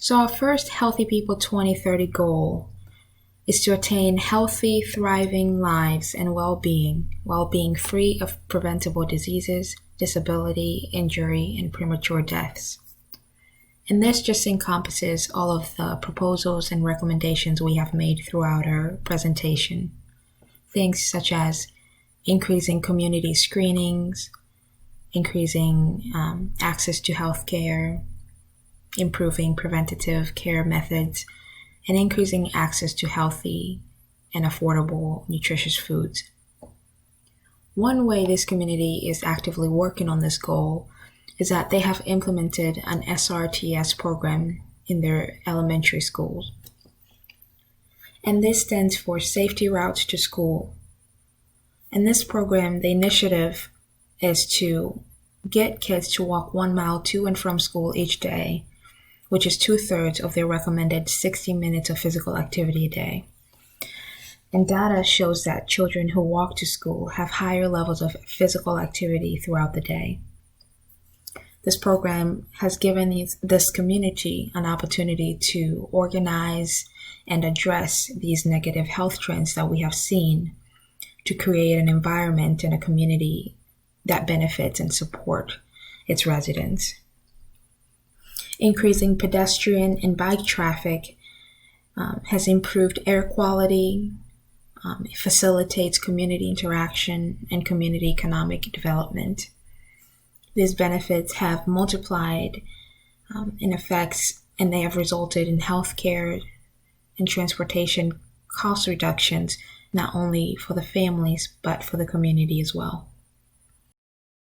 So, our first Healthy People 2030 goal is to attain healthy, thriving lives and well being while being free of preventable diseases, disability, injury, and premature deaths. And this just encompasses all of the proposals and recommendations we have made throughout our presentation. Things such as increasing community screenings, increasing access to healthcare, improving preventative care methods, and increasing access to healthy and affordable, nutritious foods. One way this community is actively working on this goal is that they have implemented an SRTS program in their elementary schools. And this stands for Safety Routes to School. In this program, the initiative is to get kids to walk 1 mile to and from school each day, which is 2/3 of their recommended 60 minutes of physical activity a day. And data shows that children who walk to school have higher levels of physical activity throughout the day. This program has given this community an opportunity to organize and address these negative health trends that we have seen, to create an environment and a community that benefits and support its residents. Increasing pedestrian and bike traffic has improved air quality, it facilitates community interaction and community economic development. These benefits have multiplied in effects, and they have resulted in healthcare and transportation cost reductions, not only for the families, but for the community as well.